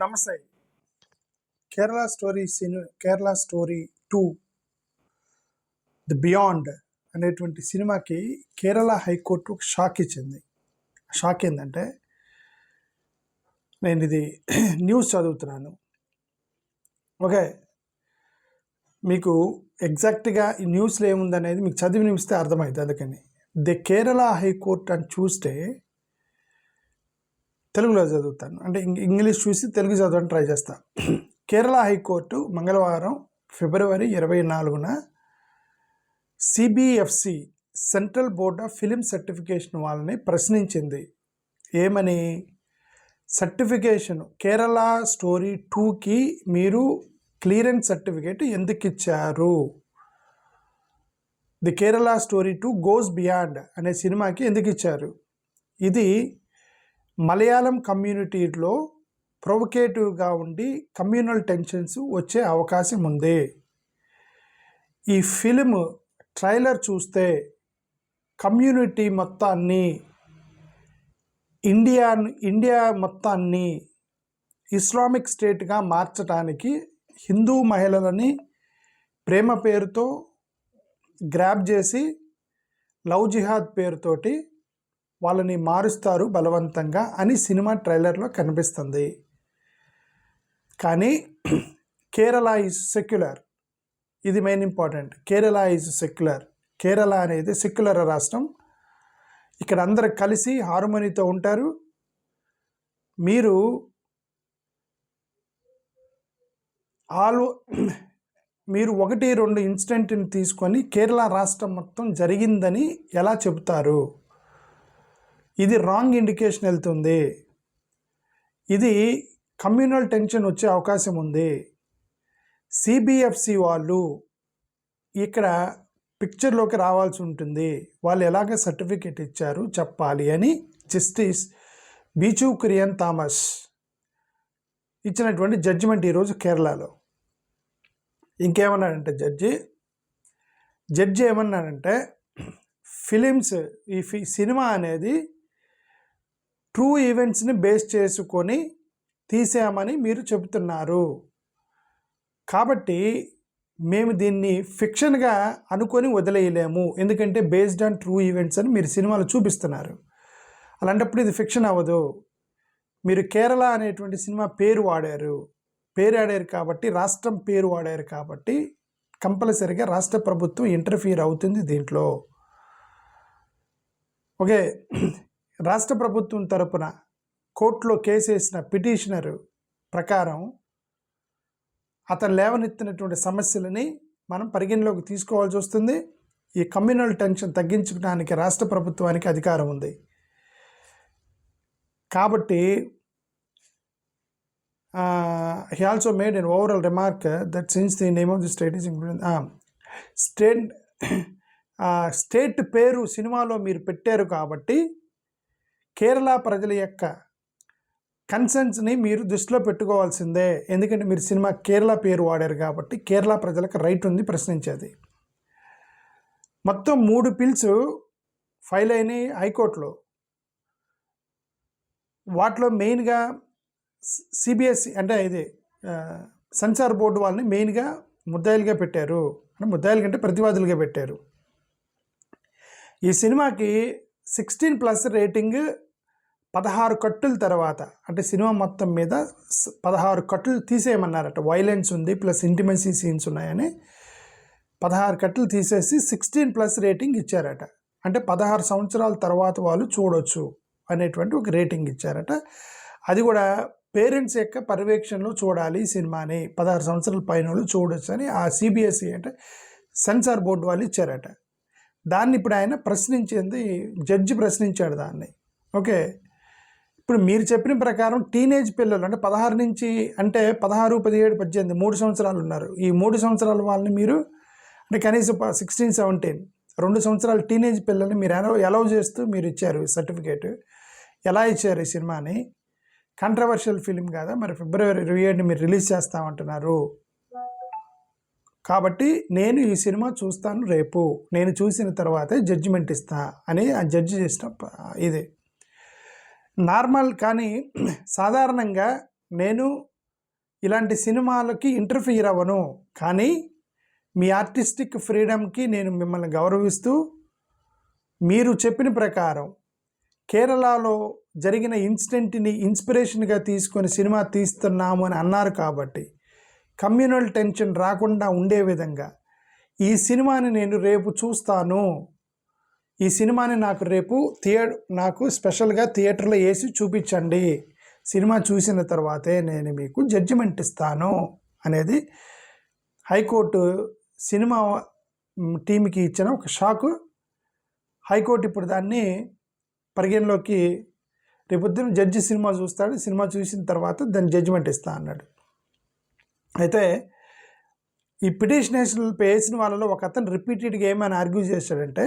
నమస్తే. Kerala story 2 the beyond అనేటువంటి సినిమాకి కేరళ హైకోర్టు ఒక షాక్ ఇచ్చింది. షాక్ ఏంటంటే, నేను ఇది న్యూస్ చదువుతున్నాను. ఓకే, మీకు ఎగ్జాక్ట్గా ఈ న్యూస్లో ఏముందనేది మీకు చదివి వినిపిస్తే అర్థమైంది. అందుకని ది కేరళ హైకోర్టు అని చూస్తే తెలుగులో చదువుతాను, అంటే ఇంగ్లీష్ చూసి తెలుగు చదవడానికి ట్రై చేస్తాను. కేరళ హైకోర్టు మంగళవారం ఫిబ్రవరి 24న CBFC central board of film certification వాళ్ళని ప్రశ్నించింది. ఏమని? సర్టిఫికేషన్ కేరళ స్టోరీ 2కి మీరు క్లియరెన్స్ సర్టిఫికేట్ ఎందుకు ఇచ్చారు? The Kerala story 2 goes beyond అనే సినిమాకి ఎందుకు ఇచ్చారు? ఇది మలయాళం కమ్యూనిటీలో ప్రొవకేటివ్గా ఉండి కమ్యూనల్ టెన్షన్స్ వచ్చే అవకాశం ఉంది. ఈ ఫిలిం ట్రైలర్ చూస్తే కమ్యూనిటీ మొత్తాన్ని, ఇండియా మొత్తాన్ని ఇస్లామిక్ స్టేట్గా మార్చడానికి హిందూ మహిళలని ప్రేమ పేరుతో గ్రాబ్ చేసి లవ్ జిహాద్ పేరుతోటి వాళ్ళని మారుస్తారు బలవంతంగా అని సినిమా ట్రైలర్లో కనిపిస్తుంది. కానీ కేరళ ఈజ్ సెక్యులర్. ఇది main important. Kerala is secular. Kerala అనేది సెక్యులర్ రాష్ట్రం. ఇక్కడ అందరు కలిసి హార్మోనీతో ఉంటారు. మీరు మీరు 1-2 ఇన్సిడెంట్ని తీసుకొని కేరళ రాష్ట్రం మొత్తం జరిగిందని ఎలా చెబుతారు? ఇది రాంగ్ ఇండికేషన్ వెళ్తుంది. ఇది కమ్యూనల్ టెన్షన్ వచ్చే అవకాశం ఉంది. సిబిఎఫ్సి వాళ్ళు ఇక్కడ పిక్చర్లోకి రావాల్సి ఉంటుంది. వాళ్ళు ఎలాగ సర్టిఫికేట్ ఇచ్చారు చెప్పాలి అని జస్టిస్ బీచు కురియన్ థామస్ ఇచ్చినటువంటి జడ్జిమెంట్ ఈరోజు కేరళలో. ఇంకేమన్నాడంటే జడ్జి ఏమన్నాడంటే, ఫిలిమ్స్ ఈ సినిమా అనేది ట్రూ ఈవెంట్స్ని బేస్ చేసుకొని తీసామని మీరు చెబుతున్నారు. కాబట్టి మేము దీన్ని ఫిక్షన్గా అనుకొని వదిలేయలేము, ఎందుకంటే బేస్డ్ ఆన్ ట్రూ ఈవెంట్స్ అని మీరు సినిమాలు చూపిస్తున్నారు. అలాంటప్పుడు ఇది ఫిక్షన్ అవ్వదు. మీరు కేరళ అనేటువంటి సినిమా పేరు వాడారు కాబట్టి, రాష్ట్రం పేరు వాడారు కాబట్టి కంపల్సరీగా రాష్ట్ర ప్రభుత్వం ఇంటర్ఫియర్ అవుతుంది దీంట్లో. ఓకే, రాష్ట్ర ప్రభుత్వం తరపున కోర్టులో కేసు వేసిన పిటిషనర్ ప్రకారం అతను లేవనెత్తినటువంటి సమస్యలని మనం పరిగణలోకి తీసుకోవాల్సి వస్తుంది. ఈ కమ్యూనల్ టెన్షన్ తగ్గించడానికి రాష్ట్ర ప్రభుత్వానికి అధికారం ఉంది. కాబట్టి he also made an overall remark that since the name of the state is included, state పేరు సినిమాలో మీరు పెట్టారు కాబట్టి కేరళ ప్రజల యొక్క కన్సర్న్స్ని మీరు దృష్టిలో పెట్టుకోవాల్సిందే. ఎందుకంటే మీరు సినిమా కేరళ పేరు వాడారు కాబట్టి కేరళ ప్రజలకు రైట్ ఉంది ప్రశ్నించేది. మొత్తం 3 పిల్స్ ఫైల్ అయినాయి హైకోర్టులో. వాటిలో మెయిన్గా సిబిఎస్ఈ అంటే ఇది సెన్సార్ బోర్డు వాళ్ళని మెయిన్గా ముద్దాయిలుగా పెట్టారు. అంటే ముద్దాయిలు కంటే ప్రతివాదులుగా పెట్టారు. ఈ సినిమాకి 16+ రేటింగ్ 16 కట్టుల తర్వాత, అంటే సినిమా మొత్తం మీద 16 కట్టులు తీసేయమన్నారట. వైలెన్స్ ఉంది ప్లస్ ఇంటిమసీ సీన్స్ ఉన్నాయని 16 కట్టులు తీసేసి 16+ రేటింగ్ ఇచ్చారట. అంటే 16 సంవత్సరాల తర్వాత వాళ్ళు చూడొచ్చు అనేటువంటి ఒక రేటింగ్ ఇచ్చారట. అది కూడా పేరెంట్స్ యొక్క పర్యవేక్షణలో చూడాలి ఈ సినిమాని, 16 సంవత్సరాల పైన వాళ్ళు చూడొచ్చు అని ఆ సిబిఎస్ఈ అంటే సెన్సార్ బోర్డు వాళ్ళు ఇచ్చారట. దాన్ని ఇప్పుడు ఆయన ప్రశ్నించింది, జడ్జి ప్రశ్నించాడు దాన్ని. ఓకే, ఇప్పుడు మీరు చెప్పిన ప్రకారం టీనేజ్ పిల్లలు అంటే 16 నుంచి అంటే 16, 17, 18 3 సంవత్సరాలు ఉన్నారు. ఈ 3 సంవత్సరాల వాళ్ళని మీరు అంటే కనీసం 16, 17 2 సంవత్సరాల టీనేజ్ పిల్లల్ని మీరు అలౌ చేస్తూ మీరు ఇచ్చారు సర్టిఫికేట్. ఎలా ఇచ్చారు ఈ సినిమాని? కాంట్రవర్షియల్ ఫిలిం కాదా? మరి ఫిబ్రవరి 27ని మీరు రిలీజ్ చేస్తామంటున్నారు. కాబట్టి నేను ఈ సినిమా చూస్తాను రేపు, నేను చూసిన తర్వాతే జడ్జిమెంట్ ఇస్తా అని ఆ జడ్జి చేసిన ఇది నార్మల్. కానీ సాధారణంగా నేను ఇలాంటి సినిమాలకి ఇంటర్ఫియర్ అవ్వను, కానీ మీ ఆర్టిస్టిక్ ఫ్రీడమ్కి నేను మిమ్మల్ని గౌరవిస్తూ మీరు చెప్పిన ప్రకారం కేరళలో జరిగిన ఇన్సిడెంట్ని ఇన్స్పిరేషన్గా తీసుకొని సినిమా తీస్తున్నాము అని అన్నారు కాబట్టి కమ్యూనల్ టెన్షన్ రాకుండా ఉండే విధంగా ఈ సినిమాని నేను రేపు చూస్తాను, ఈ సినిమాని నాకు రేపు నాకు స్పెషల్గా థియేటర్లో వేసి చూపించండి, సినిమా చూసిన తర్వాతే నేను మీకు జడ్జిమెంట్ ఇస్తాను అనేది హైకోర్టు సినిమా టీంకి ఇచ్చిన ఒక షాకు. హైకోర్టు ఇప్పుడు దాన్ని పరిగణలోకి రేపొద్దున జడ్జి సినిమా చూస్తాడు, సినిమా చూసిన తర్వాత దాన్ని జడ్జిమెంట్ ఇస్తా అన్నాడు. అయితే ఈ పిటిషనర్స్లు వేసిన వాళ్ళలో ఒక అతను రిపీటెడ్గా ఏమైనా ఆర్గ్యూ చేశాడంటే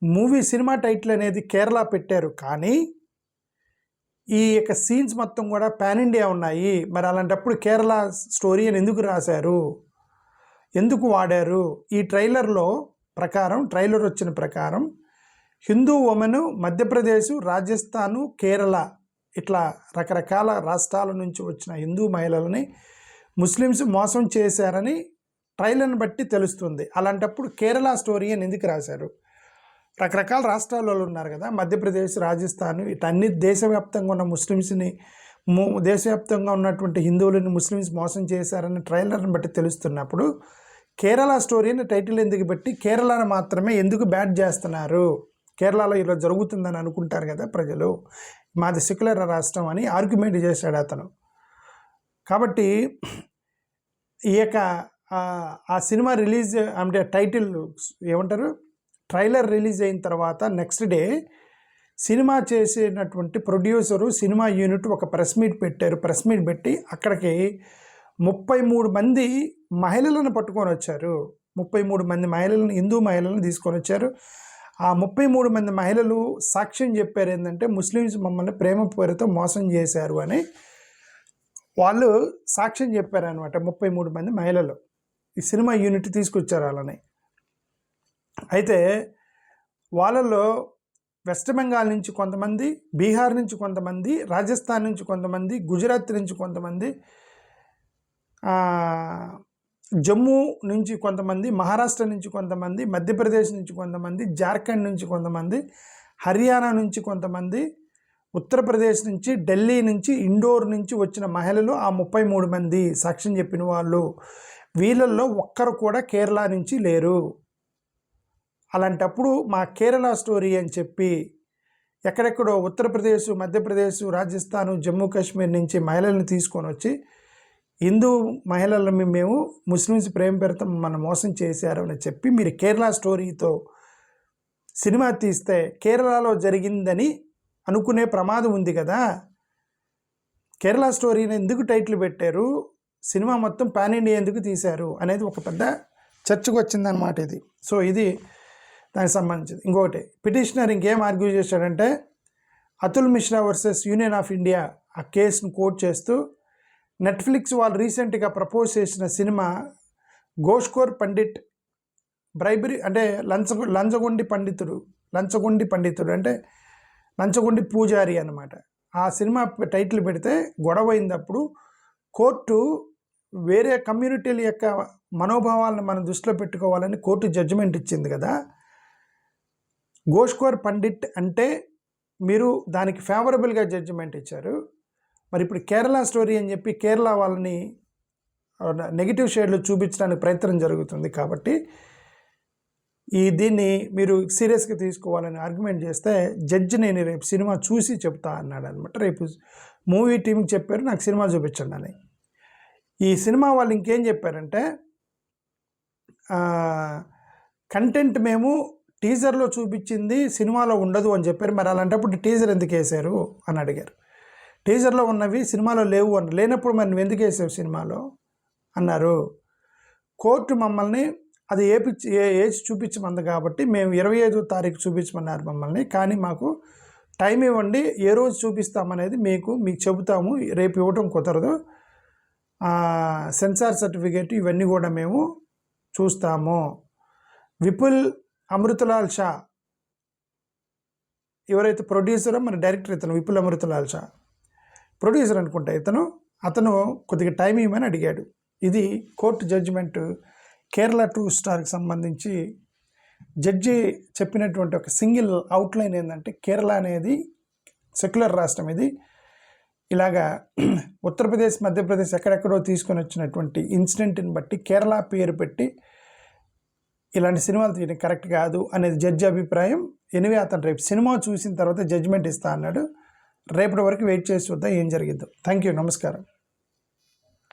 మూవీ సినిమా టైటిల్ అనేది కేరళ పెట్టారు, కానీ ఈ యొక్క సీన్స్ మొత్తం కూడా పాన్ ఇండియా ఉన్నాయి, మరి అలాంటప్పుడు కేరళ స్టోరీ అని ఎందుకు రాశారు, ఎందుకు వాడారు? ఈ ట్రైలర్ వచ్చిన ప్రకారం హిందూ ఉమెన్ మధ్యప్రదేశ్, రాజస్థాను, కేరళ ఇట్లా రకరకాల రాష్ట్రాల నుంచి వచ్చిన హిందూ మహిళలని ముస్లిమ్స్ మోసం చేశారని ట్రైలర్ని బట్టి తెలుస్తుంది. అలాంటప్పుడు కేరళ స్టోరీ అని ఎందుకు రాశారు? రకరకాల రాష్ట్రాలలో ఉన్నారు కదా, మధ్యప్రదేశ్, రాజస్థాన్, ఇటన్ని దేశవ్యాప్తంగా ఉన్న ముస్లిమ్స్ని దేశవ్యాప్తంగా ఉన్నటువంటి హిందువులని ముస్లిమ్స్ మోసం చేశారని ట్రైలర్ని బట్టి తెలుస్తున్నప్పుడు కేరళ స్టోరీ అని టైటిల్ ఎందుకు పెట్టి కేరళను మాత్రమే ఎందుకు బ్యాడ్ చేస్తున్నారు? కేరళలో ఇలా జరుగుతుందని అనుకుంటారు కదా ప్రజలు, మాది సెక్యులర్ రాష్ట్రం అని ఆర్గ్యుమెంట్ చేశాడు అతను. కాబట్టి ఈ యొక్క ఆ సినిమా రిలీజ్ అంటే టైటిల్ ఏమంటారు, ట్రైలర్ రిలీజ్ అయిన తర్వాత నెక్స్ట్ డే సినిమా చేసినటువంటి ప్రొడ్యూసరు, సినిమా యూనిట్ ఒక ప్రెస్ మీట్ పెట్టారు. ప్రెస్ మీట్ పెట్టి అక్కడికి 33 మంది మహిళలను పట్టుకొని వచ్చారు. 33 మంది మహిళలను, హిందూ మహిళలను తీసుకొని వచ్చారు. ఆ 33 మంది మహిళలు సాక్ష్యం చెప్పారు ఏంటంటే ముస్లిమ్స్ మమ్మల్ని ప్రేమ పేరుతో మోసం చేశారు అని వాళ్ళు సాక్ష్యం చెప్పారనమాట. 33 మంది మహిళలు ఈ సినిమా యూనిట్ తీసుకొచ్చారు వాళ్ళని. అయితే వాళ్ళలో వెస్ట్ బెంగాల్ నుంచి కొంతమంది, బీహార్ నుంచి కొంతమంది, రాజస్థాన్ నుంచి కొంతమంది, గుజరాత్ నుంచి కొంతమంది, జమ్మూ నుంచి కొంతమంది, మహారాష్ట్ర నుంచి కొంతమంది, మధ్యప్రదేశ్ నుంచి కొంతమంది, జార్ఖండ్ నుంచి కొంతమంది, హర్యానా నుంచి కొంతమంది, ఉత్తరప్రదేశ్ నుంచి, ఢిల్లీ నుంచి, ఇండోర్ నుంచి వచ్చిన మహిళలు ఆ 33 మంది సాక్ష్యం చెప్పిన వాళ్ళు. వీళ్ళల్లో ఒక్కరు కూడా కేరళ నుంచి లేరు. అలాంటప్పుడు మా కేరళ స్టోరీ అని చెప్పి ఎక్కడెక్కడో ఉత్తరప్రదేశ్, మధ్యప్రదేశ్, రాజస్థాన్, జమ్మూ కాశ్మీర్ నుంచి మహిళలను తీసుకొని వచ్చి హిందూ మహిళలను మేము ముస్లిమ్స్ ప్రేమ పేరుతో మనం మోసం చేశారు అని చెప్పి మీరు కేరళ స్టోరీతో సినిమా తీస్తే కేరళలో జరిగిందని అనుకునే ప్రమాదం ఉంది కదా. కేరళ స్టోరీని ఎందుకు టైటిల్ పెట్టారు, సినిమా మొత్తం పాన్ ఇండియా ఎందుకు తీశారు అనేది ఒక పెద్ద చర్చకు వచ్చిందనమాట ఇది. సో ఇది దానికి సంబంధించింది. ఇంకొకటి పిటిషనర్ ఇంకేం ఆర్గ్యూ చేశాడంటే Atul Mishra versus union of India ఆ కేసును కోట్ చేస్తూ నెట్ఫ్లిక్స్ వాళ్ళు రీసెంట్గా ప్రపోజ్ చేసిన సినిమా గోష్కోర్ పండిట్ బ్రైబరీ అంటే లంచగొండి పండితుడు అంటే లంచగొండి పూజారి అనమాట. ఆ సినిమా టైటిల్ పెడితే గొడవ అయినప్పుడు కోర్టు వేరే కమ్యూనిటీల యొక్క మనోభావాలను మనం దృష్టిలో పెట్టుకోవాలని కోర్టు జడ్జిమెంట్ ఇచ్చింది కదా. గోష్కోర్ పండిట్ అంటే మీరు దానికి ఫేవరబుల్గా జడ్జిమెంట్ ఇచ్చారు. మరి ఇప్పుడు కేరళ స్టోరీ అని చెప్పి కేరళ వాళ్ళని నెగిటివ్ షేడ్లో చూపించడానికి ప్రయత్నం జరుగుతుంది. కాబట్టి దీన్ని మీరు సీరియస్గా తీసుకోవాలని ఆర్గ్యుమెంట్ చేస్తే జడ్జి నేను రేపు సినిమా చూసి చెప్తా అన్నాడు అనమాట. రేపు మూవీ టీంకి చెప్పారు నాకు సినిమా చూపించండి అని. ఈ సినిమా వాళ్ళు ఇంకేం చెప్పారంటే కంటెంట్ మేము టీజర్లో చూపించింది సినిమాలో ఉండదు అని చెప్పారు. మరి అలాంటప్పుడు టీజర్ ఎందుకు వేశారు అని అడిగారు. టీజర్లో ఉన్నవి సినిమాలో లేవు అని, లేనప్పుడు మరి నువ్వు ఎందుకు వేసావు సినిమాలో అన్నారు. కోర్టు మమ్మల్ని అది ఏసి చూపించమంది కాబట్టి మేము 25వ తారీఖు చూపించమన్నారు మమ్మల్ని, కానీ మాకు టైం ఇవ్వండి, ఏ రోజు చూపిస్తామనేది మీకు చెబుతాము, రేపు ఇవ్వటం కుదరదు, సెన్సార్ సర్టిఫికేట్ ఇవన్నీ కూడా మేము చూస్తాము. విపుల్ అమృతలాల్ షా ఎవరైతే ప్రొడ్యూసరో మన డైరెక్టర్ ఇతను విపుల్ అమృతలాల్ షా ప్రొడ్యూసర్ అనుకుంటా ఇతను, అతను కొద్దిగా టైం ఇవ్వమని అడిగాడు. ఇది కోర్టు జడ్జిమెంట్. కేరళ 2 స్టార్కి సంబంధించి జడ్జి చెప్పినటువంటి ఒక సింగిల్ అవుట్లైన్ ఏంటంటే, కేరళ అనేది సెక్యులర్ రాష్ట్రం. ఇది ఇలాగా ఉత్తరప్రదేశ్, మధ్యప్రదేశ్ ఎక్కడెక్కడో తీసుకొని వచ్చినటువంటి ఇన్సిడెంట్ని బట్టి కేరళ పేరు పెట్టి ఇలాంటి సినిమాలు తీయడం కరెక్ట్ కాదు అనేది జడ్జి అభిప్రాయం. ఎనివే అతను రేపు సినిమా చూసిన తర్వాత జడ్జిమెంట్ ఇస్తా అన్నాడు. రేపటి వరకు వెయిట్ చేసి చూద్దాం ఏం జరిగిద్దో. థ్యాంక్ యూ, నమస్కారం.